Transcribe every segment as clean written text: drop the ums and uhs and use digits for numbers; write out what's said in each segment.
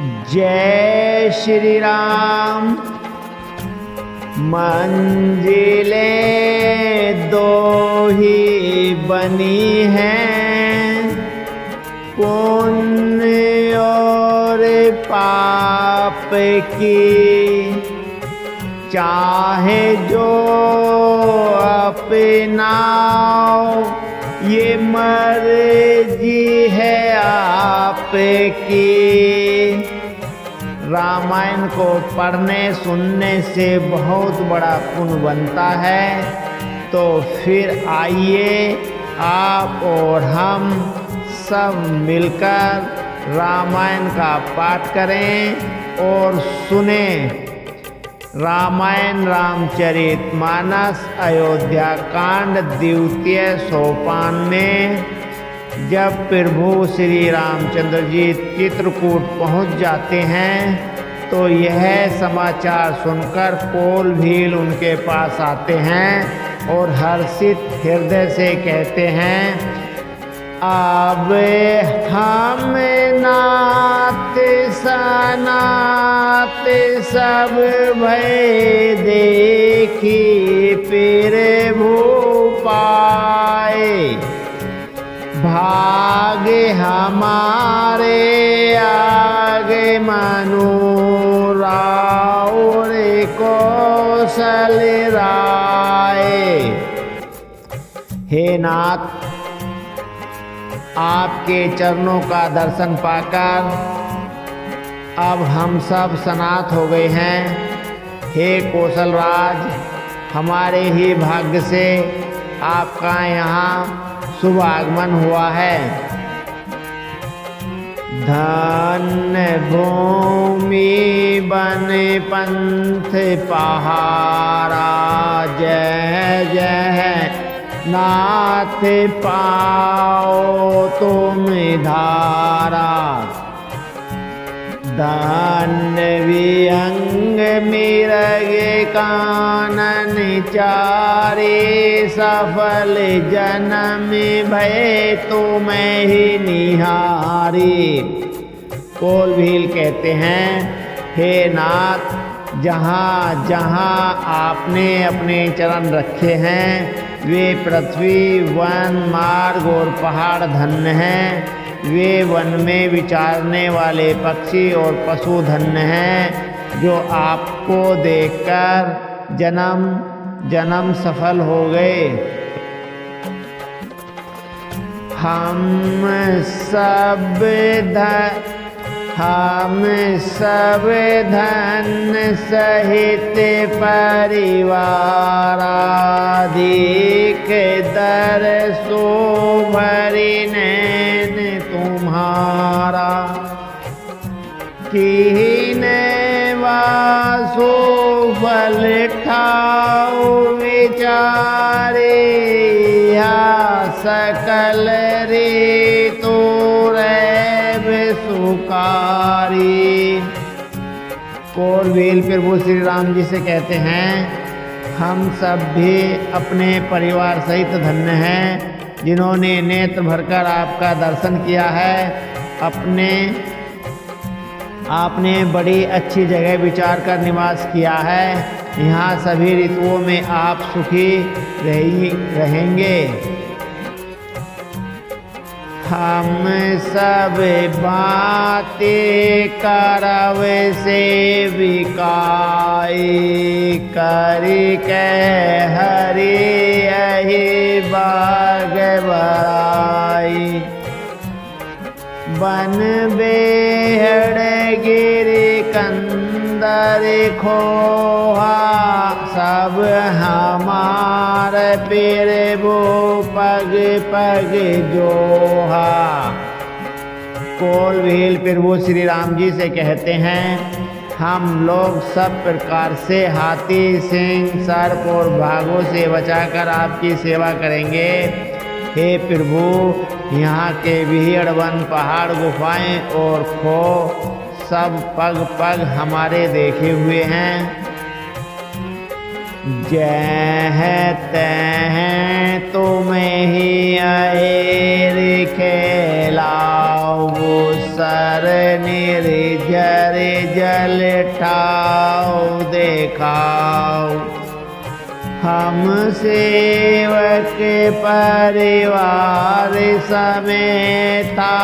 जय श्री राम। मंजिलें दो ही बनी हैं, पुण्य और पाप की, चाहे जो अपनाओ ये मर्जी है आपकी। रामायण को पढ़ने सुनने से बहुत बड़ा पुण्य बनता है। तो फिर आइए आप और हम सब मिलकर रामायण का पाठ करें और सुने। रामायण रामचरितमानस अयोध्या कांड द्वितीय सोपान में जब प्रभु श्री रामचंद्र जी चित्रकूट पहुंच जाते हैं तो यह समाचार सुनकर कोल भील उनके पास आते हैं और हर्षित हृदय से कहते हैं, अब हम नात सनात सब भय देखी फिर पाए, भाग्य हमारे आगे मनोराउर कौशल राय। हे नाथ, आपके चरणों का दर्शन पाकर अब हम सब सनात हो गए हैं। हे कौशल राज, हमारे ही भाग्य से आपका यहाँ शुभ आगमन हुआ है। धन्य भूमि बन पंथ पहाड़ा, जय जय नाथ पाओ तुम धारा। धन्य विहंग मिरगे कानन चारे, सफल जन्म भय तुम्हें ही निहारी। कोल भील कहते हैं, हे नाथ, जहाँ जहाँ आपने अपने चरण रखे हैं वे पृथ्वी वन मार्ग और पहाड़ धन्य हैं। वे वन में विचरने वाले पक्षी और पशु धन्य हैं जो आपको देखकर जन्म जन्म सफल हो गए। हम सब धन सहित परिवाराधिक दरसो भरी नैन तुम्हारा, कीने वासो फल ठाओ विचारे, सकल रे तो सुकारी। कोल भील प्रभु श्री राम जी से कहते हैं, हम सब भी अपने परिवार सहित धन्य हैं जिन्होंने नेत्र भरकर आपका दर्शन किया है। आपने बड़ी अच्छी जगह विचार कर निवास किया है। यहाँ सभी ऋतुओं में आप सुखी रहेंगे। हम सब बातें करव सेविकाई, करी के हरि यही बाग बराई। बन बेहड़ गिरी कंदर खोहा, सब हमार प्रभु पग पग जोहा। कोल भील प्रभु श्री राम जी से कहते हैं, हम लोग सब प्रकार से हाथी सिंह सर्प और भागों से बचाकर आपकी सेवा करेंगे। हे प्रभु, यहाँ के भीड़ वन पहाड़ गुफाएं और खो सब पग पग हमारे देखे हुए हैं। जय तह तुम्हें ही अहिर खेलाओ, सर निर्जर ठाव देखाओ। हम सेवक परिवार समेता,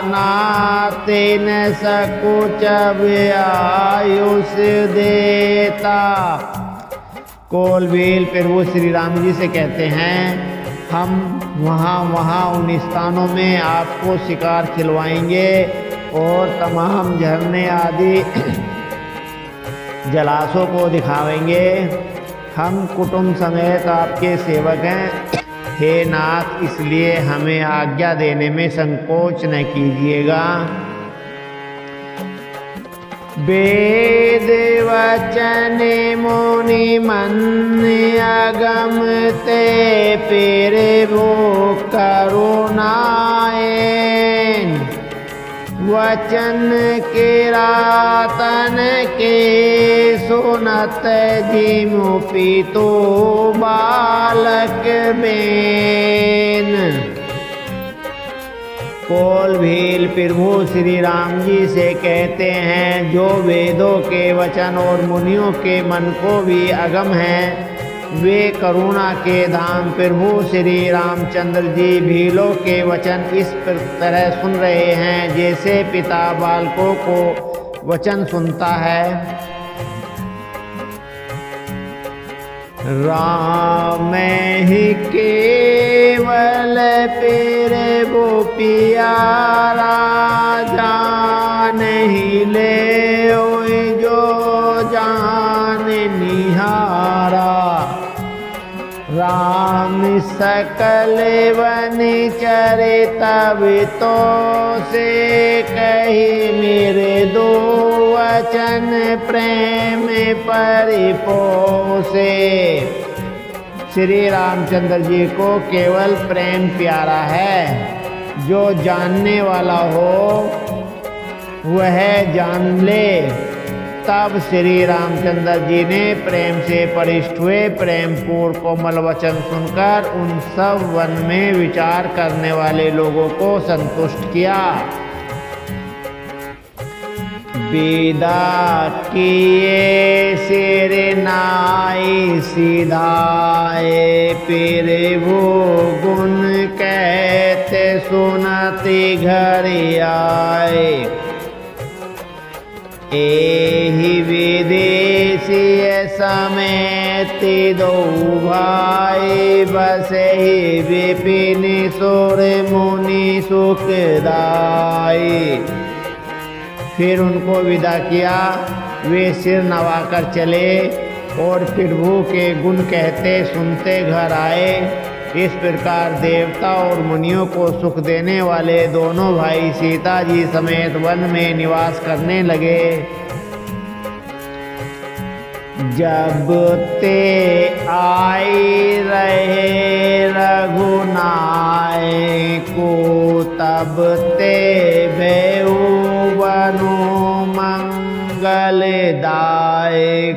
नाते न सकुच आयुष देता। कोल भील प्रभु श्री राम जी से कहते हैं, हम वहाँ उन स्थानों में आपको शिकार खिलवाएंगे और तमाम झरने आदि जलाशयों को दिखावेंगे। हम कुटुंब समेत आपके सेवक हैं हे नाथ, इसलिए हमें आज्ञा देने में संकोच न कीजिएगा। वेद वचन मुनि मन अगम ते, पेरे वो करुणाएं। वचन किरातन के सुनत, जिमु पीतो बालक बेन। कोल भील प्रभु श्री राम जी से कहते हैं, जो वेदों के वचन और मुनियों के मन को भी अगम हैं, वे करुणा के धाम प्रभु श्री रामचंद्र जी भीलों के वचन इस तरह सुन रहे हैं, जैसे पिता बालकों को वचन सुनता है। राम ही केवल पेरे वो पियारा, जान ही ले जो जान निहारा। राम सकल वन चरे तब तो से, कही मेरे दो वचन प्रेम परिपोसे। श्री रामचंद्र जी को केवल प्रेम प्यारा है, जो जानने वाला हो वह जान ले। तब श्री रामचंद्र जी ने प्रेम से परिष्ट हुए प्रेम पूर्ण कोमल वचन सुनकर उन सब वन में विचार करने वाले लोगों को संतुष्ट किया। विदा किए सिर नाई सिधाए, फिर वो गुण कहते सुनती घर आए। एहि विदेशी समेत दो भाई, बसहि विपिन सुर मुनि सुखदाई। फिर उनको विदा किया, वे सिर नवाकर चले और प्रभु के गुण कहते सुनते घर आए। इस प्रकार देवता और मुनियों को सुख देने वाले दोनों भाई सीता जी समेत वन में निवास करने लगे। जब ते आई रहे रघुनाय को, तब ते भेऊ बनु मंगलदाय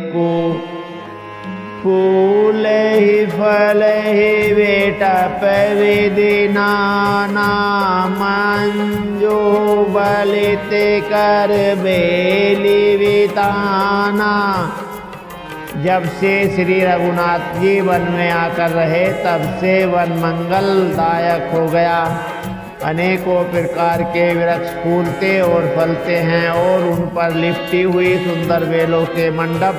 को। फूल ही फल ही बेटप विधि नाना, मंजो बलित कर बेली विताना। जब से श्री रघुनाथ जी वन में आकर रहे, तब से वन मंगलदायक हो गया। अनेकों प्रकार के वृक्ष फूलते और फलते हैं और उन पर लिपटी हुई सुंदर बेलों के मंडप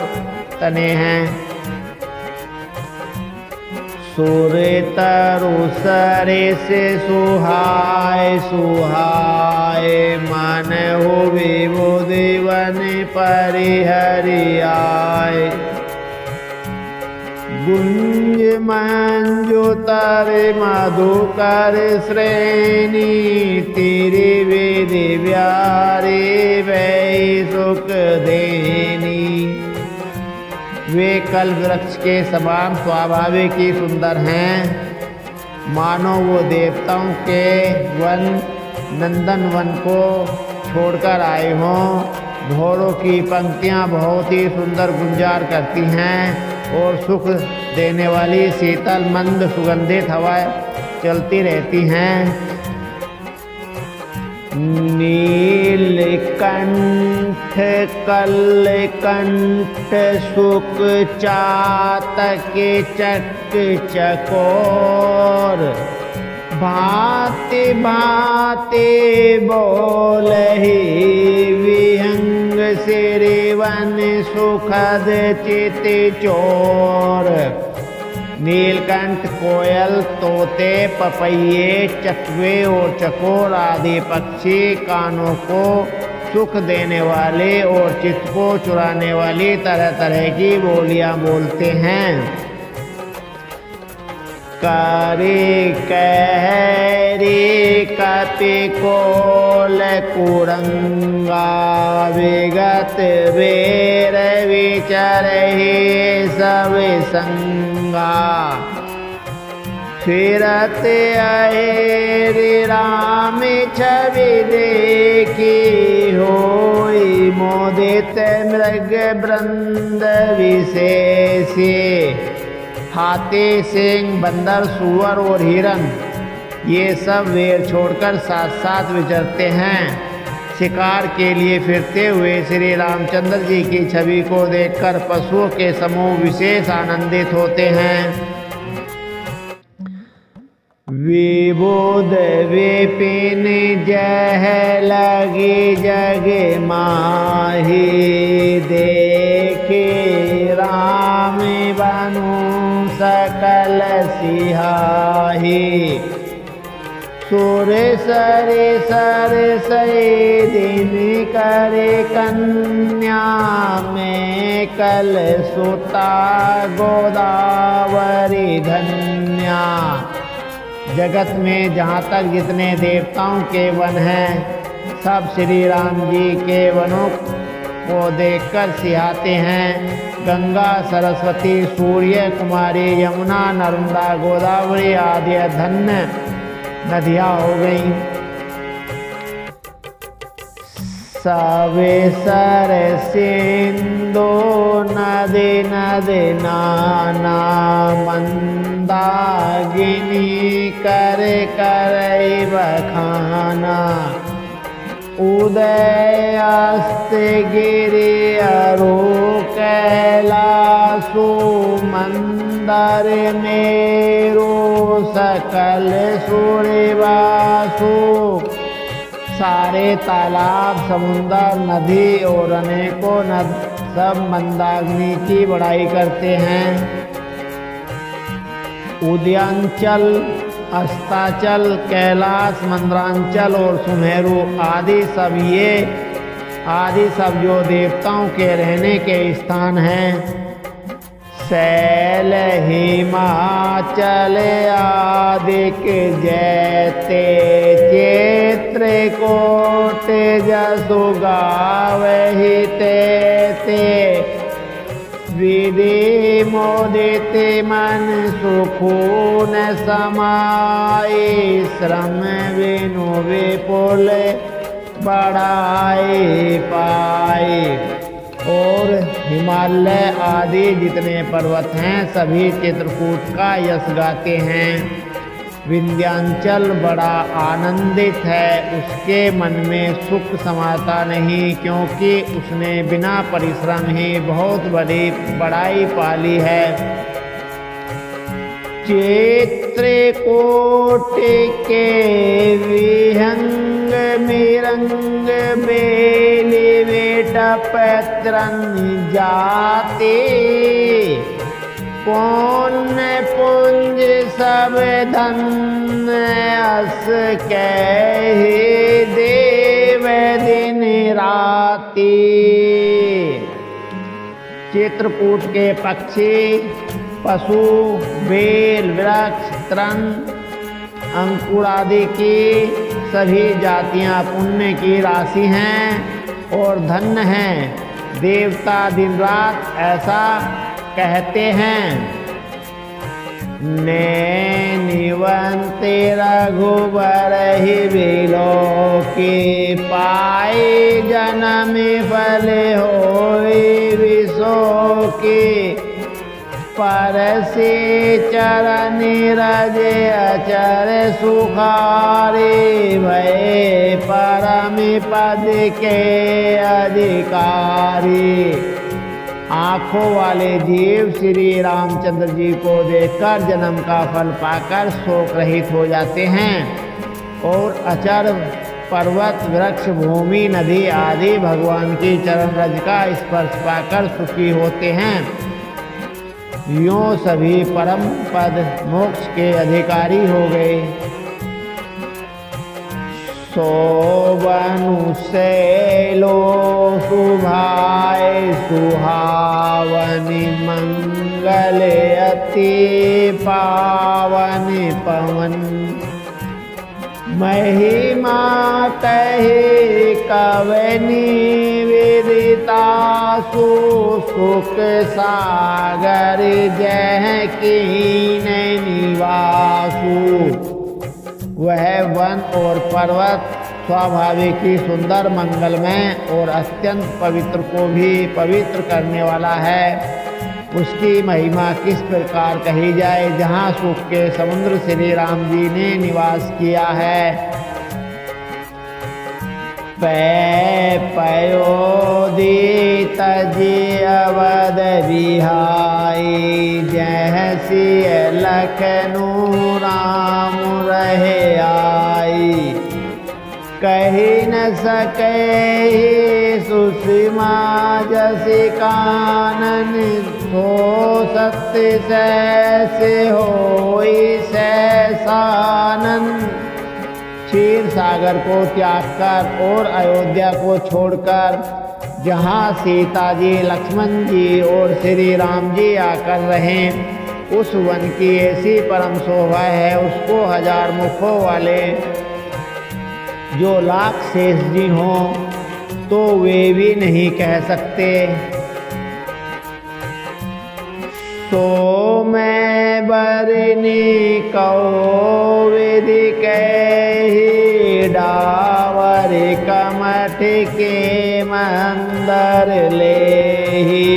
तने हैं। सूर्य तरु सरिस सुहाय सुहाय, मन हो विबुधि वन परिहरियाय। गुंज मंजु तर मधुकर श्रेणी, तेरी विधि व्यारी वै सुख देनी। वे कल वृक्ष के समान स्वाभाविक ही सुंदर हैं, मानो वो देवताओं के वन नंदन वन को छोड़कर आए हों। घोड़ों की पंक्तियां बहुत ही सुंदर गुंजार करती हैं और सुख देने वाली शीतल मंद सुगंधित हवाएं चलती रहती हैं। नील नीलकंठ कलकंठ सुख चातक चक चकोर भांति भांति बोलहि विहंग सिरिवन सुखद चित चोर। नीलकंठ कोयल, तोते, पपैये, चकवे और चकोर आदि पक्षी कानों को सुख देने वाले और चित्त को चुराने वाली तरह तरह की बोलियां बोलते हैं। करे कहरी कपिकोल कुरंगा विगत वीर विचरहि सब संगा। फिरत अहेरि राम छवि देखी होई मोदित मृग वृंद विशेषे। हाथी, सिंह, बंदर, सूअर और हिरन ये सब वेर छोड़कर साथ साथ विचरते हैं। शिकार के लिए फिरते हुए श्री रामचंद्र जी की छवि को देखकर पशुओं के समूह विशेष आनंदित होते हैं। विबुध विपिन जह लगी जग माही देखे राम बनु सकल सिहाही। सुर सर सर सई दिन करे कन्या में कल सुता गोदावरी धन्या। जगत में जहाँ तक जितने देवताओं के वन हैं सब श्री राम जी के वनों को देखकर सिहाते हैं। गंगा, सरस्वती, सूर्य, कुमारी, यमुना, नर्मदा, गोदावरी आदि धन्य नदियाँ हो गई। सवे सर सिंधु नदी नदी नाना मंदागिनी कर करई बखाना। उदय अस्त गिरि अरु कैलासु मंदर मेरु सकल सूर्यवासु। सारे तालाब, समुंदर, नदी और अनेकों सब मंदाग्नि की बड़ाई करते हैं। उदयांचल, अस्ताचल, कैलाश, मंदरांचल और सुमेरु आदि सब जो देवताओं के रहने के स्थान हैं। शैल, हिमाचल आदिक जैते चित्रकूट जसु गावहि तेते। विधि मोदित मन सुखून समाई श्रम विनु विपुल बढ़ाई पाई। और हिमालय आदि जितने पर्वत हैं सभी चित्रकूट का यश गाते हैं। विंध्याचल बड़ा आनंदित है, उसके मन में सुख समाता नहीं क्योंकि उसने बिना परिश्रम ही बहुत बड़ी बड़ाई पाली है। चित्रकूट के विहंग मिरंग बेली बेटा पैत्रन जाते। कौन पुंज सब धन अस कहे देव दिन राती। चित्रकूट के पक्षी, पशु, बेल, वृक्ष, तृण, अंकुर आदि की सभी जातियां पुण्य की राशि हैं और धन्य हैं। देवता दिन रात ऐसा कहते हैं। नैनिवंत रघुबर ही बिलो की पाई जन्म फल होई विशो की। परसे चरण रजे अचर सुखारे भय परम पद के अधिकारी। आँखों वाले जीव श्री रामचंद्र जी को देखकर जन्म का फल पाकर शोक रहित हो जाते हैं और अचर पर्वत वृक्ष भूमि नदी आदि भगवान की चरण रज का स्पर्श पाकर सुखी होते हैं। यों सभी परम पद मोक्ष के अधिकारी हो गए। सोबनु सैलो सुभाए सुहावनि मंगल अति पावन पवन। महिमा कहे कवनि विदिता सुख सागर जय कीन निवासु। वह वन और पर्वत स्वाभाविक ही सुंदर मंगलमय और अत्यंत पवित्र को भी पवित्र करने वाला है। उसकी महिमा किस प्रकार कही जाए। जहाँ सुख के समुद्र श्री राम जी ने निवास किया है। पयोदित जी अवध बिहाई जैसी लखनऊ राम रहे आई। कही न सके सुषमा जसी कानन हो सत्य से होई सैसानन। क्षीर सागर को त्याग कर और अयोध्या को छोड़कर जहाँ सीता जी लक्ष्मण जी और श्री राम जी आकर रहें, उस वन की ऐसी परम शोभा है। उसको हजार मुखों वाले जो लाख शेष जी हों तो वे भी नहीं कह सकते। सो मैं बरनी कौ विधि कही डावर कमठ के मंदर लेही।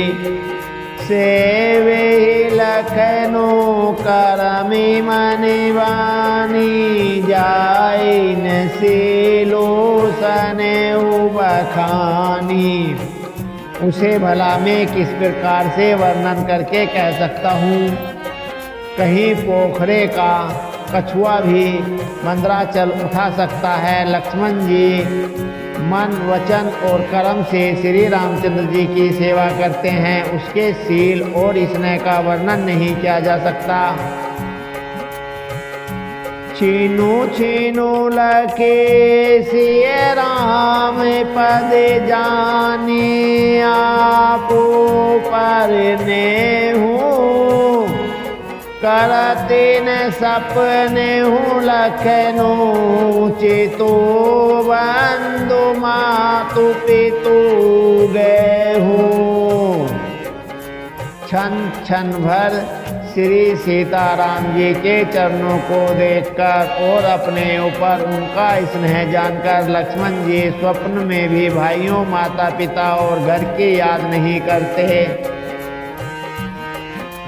सेवे लखनऊ करमी मनि वानी जाय न सीलो सने बखानी। उसे भला मैं किस प्रकार से वर्णन करके कह सकता हूँ। कहीं पोखरे का कछुआ भी मंदराचल उठा सकता है। लक्ष्मण जी मन वचन और कर्म से श्री रामचंद्र जी की सेवा करते हैं। उसके शील और स्नेह का वर्णन नहीं किया जा सकता। छीनू छीनू लके सिय राम पद जानी आपो परने हूँ। करते न सपने हूँ लखनऊ चितो बंधु मातु पितु गए हूँ। क्षण क्षण भर श्री सीताराम जी के चरणों को देखकर और अपने ऊपर उनका स्नेह जानकर लक्ष्मण जी स्वप्न में भी भाइयों माता पिता और घर की याद नहीं करते।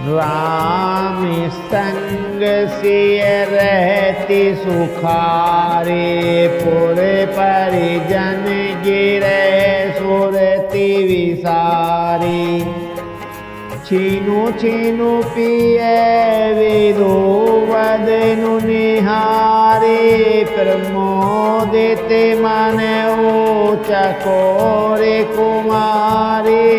राम संग सिय रहती सुखारे पुरे परिजन गिरे सुरति विसारी। छीनु छीनु पिए विदो वदनु निहारे प्रमोदित मन ओ चकोरे कुमारी।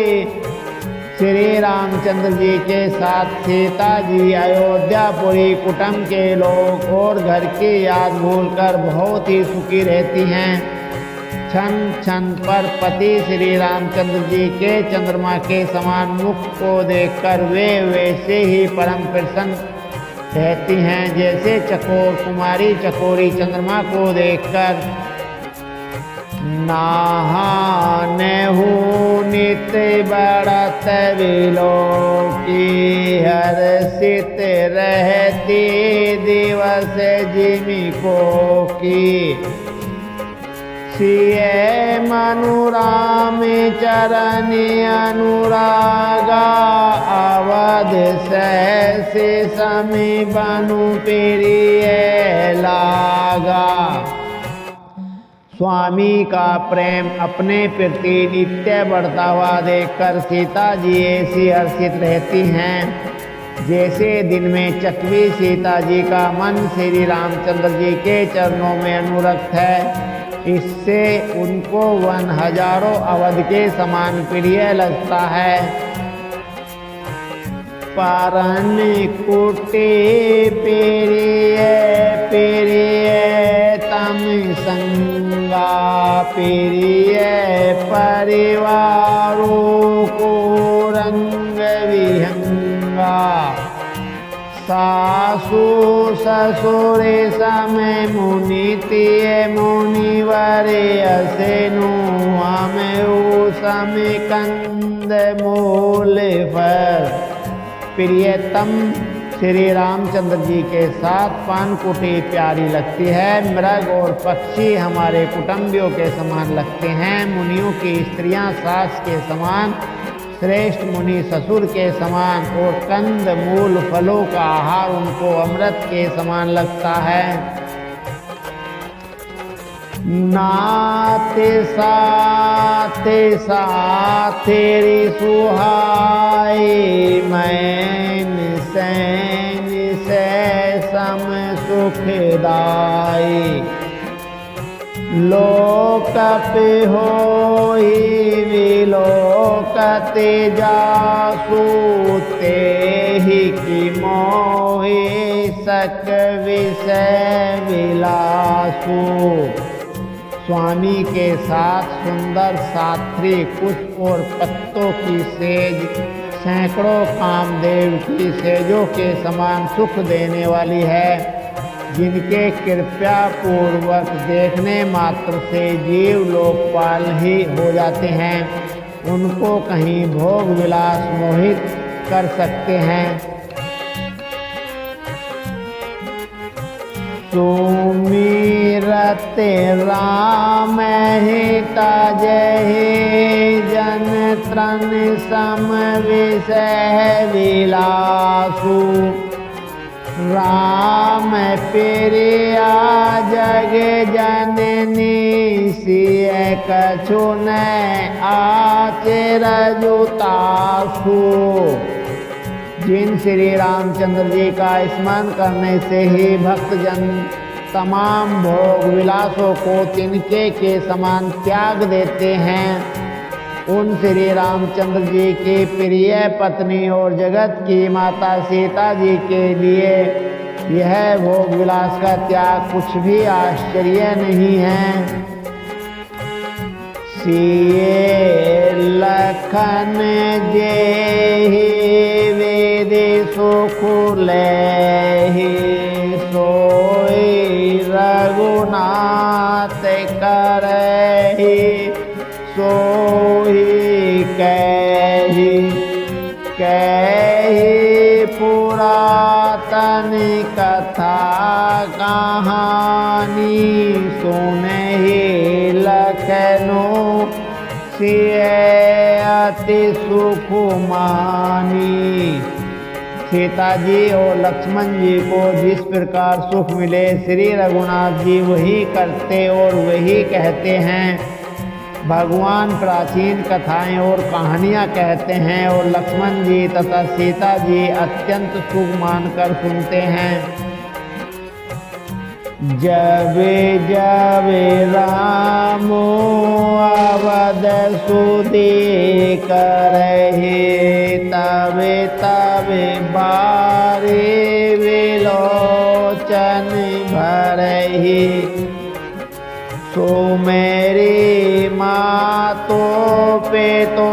श्री रामचंद्र जी के साथ सीता जी अयोध्यापुरी कुटुंब के लोग और घर की याद भूलकर बहुत ही सुखी रहती हैं। क्षण क्षण पर पति श्री रामचंद्र जी के चंद्रमा के समान मुख को देखकर वे वैसे ही परम प्रसन्न रहती हैं जैसे चकोर कुमारी चकोरी चंद्रमा को देखकर। नहाने हूँ नित बढ़त विलोकी हर्षित रहती दिवस जिमी को की। सिए मनुराम चरण अनुरागा अवध सहसे समी बनु प्रिय लागा। स्वामी का प्रेम अपने प्रति नित्य बढ़ता हुआ देखकर सीता जी ऐसी हर्षित रहती हैं जैसे दिन में चकवी सीता जी का मन श्री रामचंद्र जी के चरणों में अनुरक्त है। इससे उनको वन हजारों अवध के समान प्रिय लगता है। परन कुटे प्रिय प्रिय तम संगा प्रिय परिवारों को रंग विहंगा। सासु ससुर समय मुनितिय मुनिवरे असेनु हमें समय कंद मूल फल। प्रियतम श्री रामचंद्र जी के साथ पानकुटी प्यारी लगती है। मृग और पक्षी हमारे कुटुंबियों के समान लगते हैं। मुनियों की स्त्रियां सास के समान, श्रेष्ठ मुनि ससुर के समान और कंद मूल फलों का आहार उनको अमृत के समान लगता है। नाते साथे साथेरी सुहाई मैन सैन से सम सुखदाई। लोकपि होई विलोकते जासु तेहि की मोहि सक विषय विलासु। स्वामी के साथ सुंदर साथी पुष्प और पत्तों की सेज सैकड़ों कामदेव की सेजों के समान सुख देने वाली है, जिनके कृपया पूर्वक देखने मात्र से जीव लोकपाल ही हो जाते हैं। उनको कहीं भोग विलास मोहित कर सकते हैं। सुमिरत राम हिता जय जन त्रन सम विषय विलासु। राम प्रिया जग जननी सिय कछु न आचर जुतासु। जिन श्री रामचंद्र जी का स्मरण करने से ही भक्तजन तमाम भोग विलासों को तिनके के समान त्याग देते हैं, उन श्री रामचंद्र जी की प्रिय पत्नी और जगत की माता सीता जी के लिए यह भोग विलास का त्याग कुछ भी आश्चर्य नहीं है। सिए लखन जेहि वेदे सुख लेहि सोई रघुनाथ करहि सोई कहि। कहि पुरातन कथा कहानी सुनहि लखनऊ सिय अति सुख मानी। सीता जी और लक्ष्मण जी को जिस प्रकार सुख मिले श्री रघुनाथ जी वही करते और वही कहते हैं। भगवान प्राचीन कथाएं और कहानियां कहते हैं और लक्ष्मण जी तथा सीता जी अत्यंत सुख मानकर सुनते हैं। जब जब राम अवध सुधि करहि तब तब बारे विलोचन भरहि। सो मेरी मातो पेतो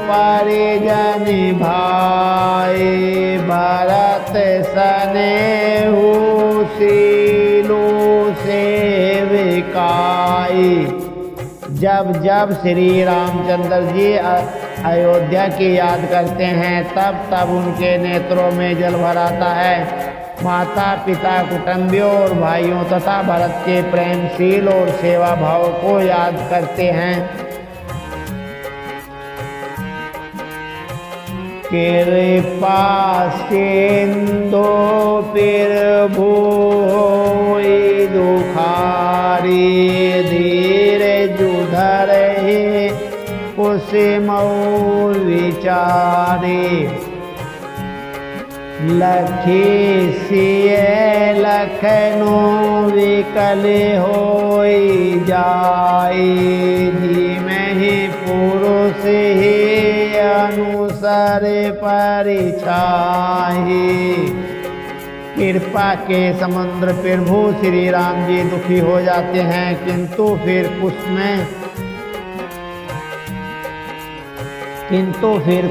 परिजन भाई भरत सनेहु सीलू सेविकाई। जब जब श्री रामचंद्र जी अयोध्या की याद करते हैं तब तब उनके नेत्रों में जल भर आता है। माता पिता कुटुंबियों और भाइयों तथा भरत के प्रेमशील और सेवा भाव को याद करते हैं। कृपा सिंधु प्रभु होई दुखारी, धीरे धरहि कुसुमौ विचारी। लखी सिय लखनऊ विकल होई जाई, धीमहि पुरुष ही अनुसार परिछाई। कृपा के समुद्र प्रभु श्री राम जी दुखी हो जाते हैं, किंतु फिर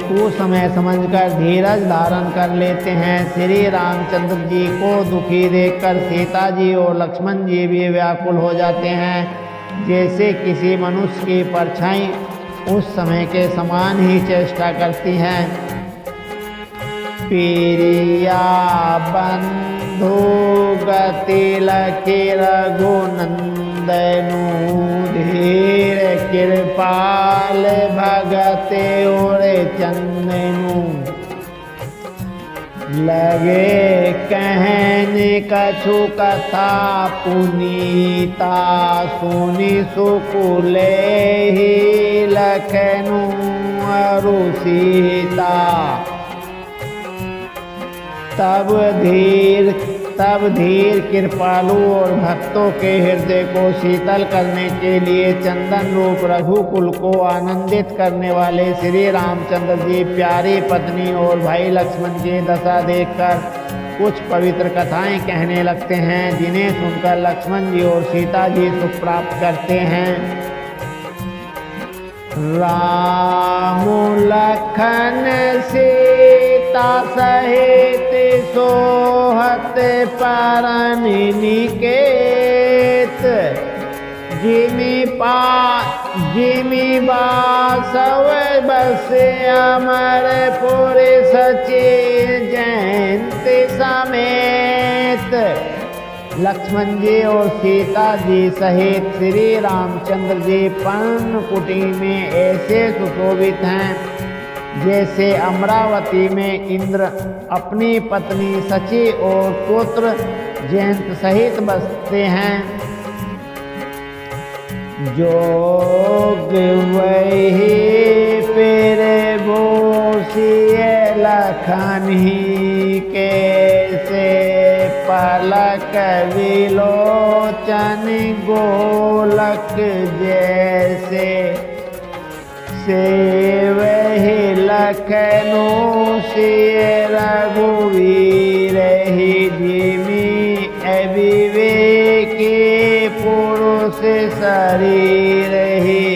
कुछ समय समझकर धीरज धारण कर लेते हैं। श्री रामचंद्र जी को दुखी देखकर सीता जी और लक्ष्मण जी भी व्याकुल हो जाते हैं। जैसे किसी मनुष्य की परछाई उस समय के समान ही चेष्टा करती हैं। प्रिया बंधु गति लखी रघुनंदनु, धीर कृपाल भगत और चंदनु। लगे कहने कछु कथा पुनीता, सुनि सुकुले ही लखनऊ अरु सीता। तब धीर कृपालु और भक्तों के हृदय को शीतल करने के लिए चंदन रूप रघुकुल को आनंदित करने वाले श्री रामचंद्र जी प्यारी पत्नी और भाई लक्ष्मण की दशा देखकर कुछ पवित्र कथाएं कहने लगते हैं, जिन्हें सुनकर लक्ष्मण जी और सीता जी सुख प्राप्त करते हैं। राम लखन सीता सहित सोहत परन निकेत, जिमि बासव बस अमरपुर सचे जयंती समेत। लक्ष्मण जी और सीता जी सहित श्री रामचंद्र जी पर्णकुटी में ऐसे सुशोभित हैं जैसे अमरावती में इंद्र अपनी पत्नी सची और पुत्र जयंत सहित बसते हैं। जोग वही फिर बोसिय लखनी कैसे, पलक विलोचन गोलक जैसे। सेवहि लखनऊ सिय रघुवीर ही, जिमि अविवेकी पुरुष शरीर ही।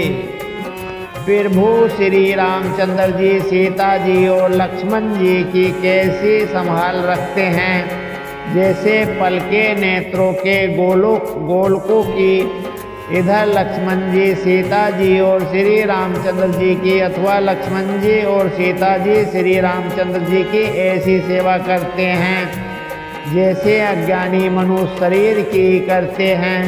प्रभु श्री रामचंद्र जी सीता जी और लक्ष्मण जी की कैसी संभाल रखते हैं, जैसे पलके नेत्रों के गोलकों की। इधर लक्ष्मण जी सीता जी और श्री रामचंद्र जी की अथवा लक्ष्मण जी और सीता जी श्री रामचंद्र जी की ऐसी सेवा करते हैं जैसे अज्ञानी मनुष्य शरीर की करते हैं।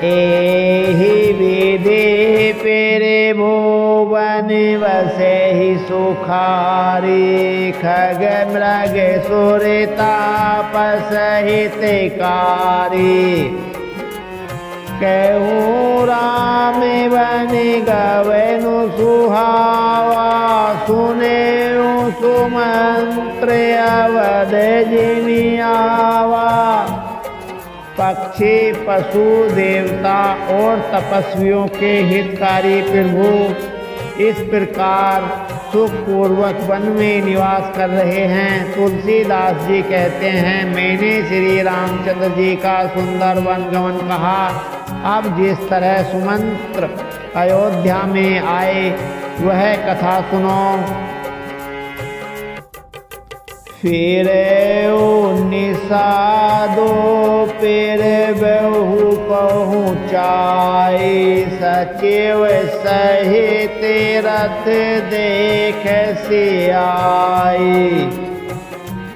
एहि विधि पेरे भुवन बसे ही सुखारी, खग मृग सुर तापस हितकारी। कहूँ राम बन गवनु सुहावा, सुने सुमंत्र अवध जिमि आवा। पक्षी पशु देवता और तपस्वियों के हितकारी प्रभु इस प्रकार सुखपूर्वक वन में निवास कर रहे हैं। तुलसीदास जी कहते हैं, मैंने श्री रामचंद्र जी का सुंदर वन गमन कहा। अब जिस तरह सुमंत्र अयोध्या में आए वह कथा सुनो। फिर निषादो फिर बहु पहुँचाई, सचिव सहित रथ देख सियाई।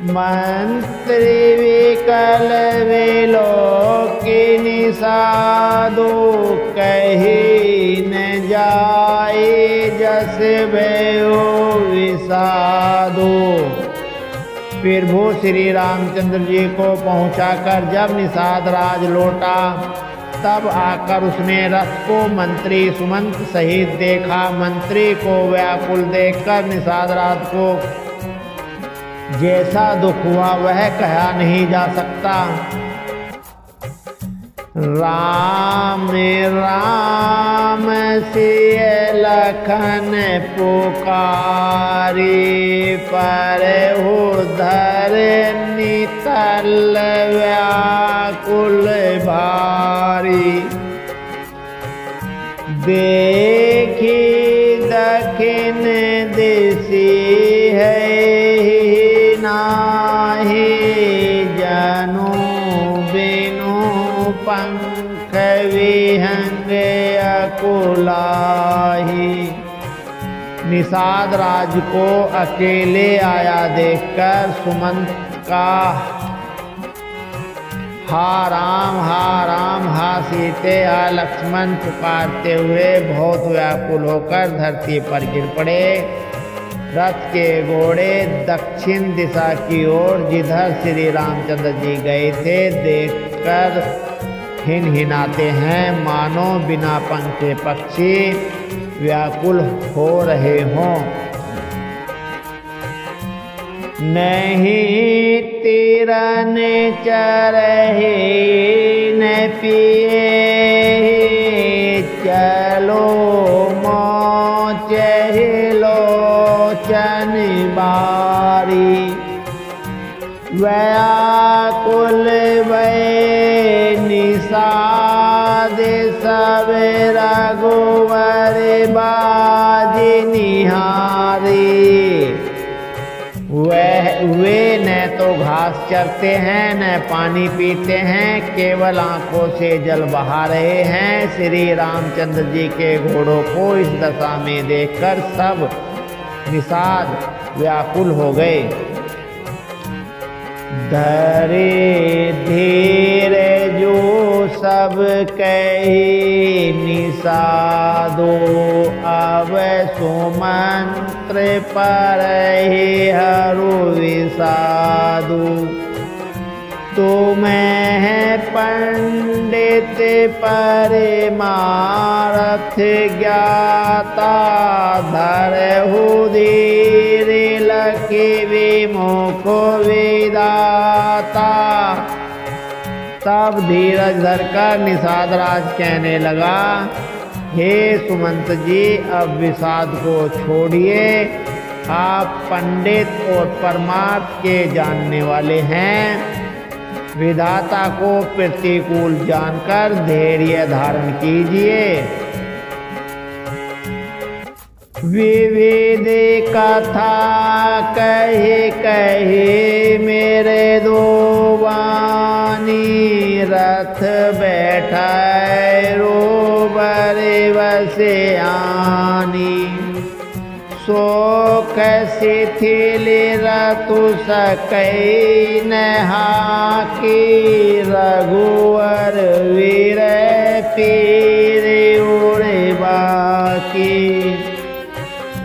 मंत्री विकल विलोकिनी साधु कही न जाए जस भयो विषादु। फिर वो श्री रामचंद्र जी को पहुंचाकर जब निषाद राज लौटा तब आकर उसने रथ को मंत्री सुमंत सहित देखा। मंत्री को व्याकुल देखकर निषाद राज को जैसा दुख हुआ वह कहा नहीं जा सकता। राम राम सिय लखन पुकारी पर उधर नितल व्याकुल भारी। देखी दक्षिण दिशि है नाही जनु बिनु पंख विहंग अकुलाही। निषाद राज को अकेले आया देखकर सुमंत का हा राम हा सीते हा लक्ष्मण पुकारते हुए बहुत व्याकुल होकर धरती पर गिर पड़े। रथ के घोड़े दक्षिण दिशा की ओर जिधर श्री रामचंद्र जी गए थे देखकर हिनहिनाते हैं, मानो बिना पंख के पक्षी व्याकुल हो रहे हों। नहीं तिरन चरहे न पिए चलो मोचलो चन बारी। व्याकुल वै निषाद सब रघुवर बाजी निहारी। वे न तो घास चरते हैं न पानी पीते हैं, केवल आंखों से जल बहा रहे हैं। श्री रामचंद्र जी के घोड़ों को इस दशा में देखकर सब निषाद व्याकुल हो गए। धरे धीर जो सब कही निषादो अब सुमंत्र पर हरु विषादु। तुम्हें पंडित परमार्थ ज्ञाता धरहु धीर लखी विमुख विदाता। तब धीरज धरकर निषाद राज कहने लगा, हे सुमंत जी अब विषाद को छोड़िए। आप पंडित और परमार्थ के जानने वाले हैं। विधाता को प्रतिकूल जानकर धैर्य धारण कीजिए। विविध कथा कहे कहे मेरे दो वानी। रथ बैठाए रोबर बसे आनी। शोक शिथिल रतु सकई नहा की। रघुवर वीर पीर उड़े बाकी।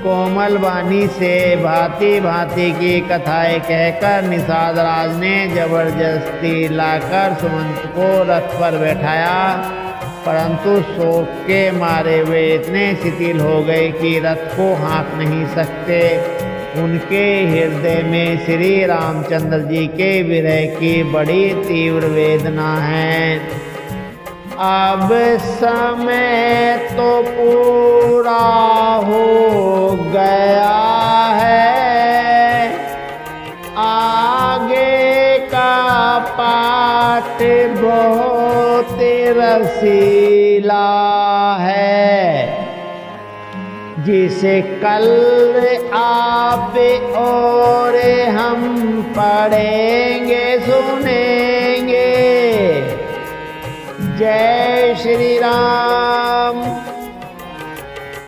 कोमल वाणी से भांति भांति की कथाएं कहकर निषाद राज ने जबरदस्ती लाकर सुमंत को रथ पर बैठाया, परंतु शोक के मारे वे इतने शिथिल हो गए कि रथ को हाँक नहीं सकते। उनके हृदय में श्री रामचंद्र जी के विरह की बड़ी तीव्र वेदना है। अब समय तो पूरा हो गया है, आगे का पाठ बहुत रसीला है। जिसे कल आप और हम पढ़ेंगे सुनेंगे। जय श्री राम।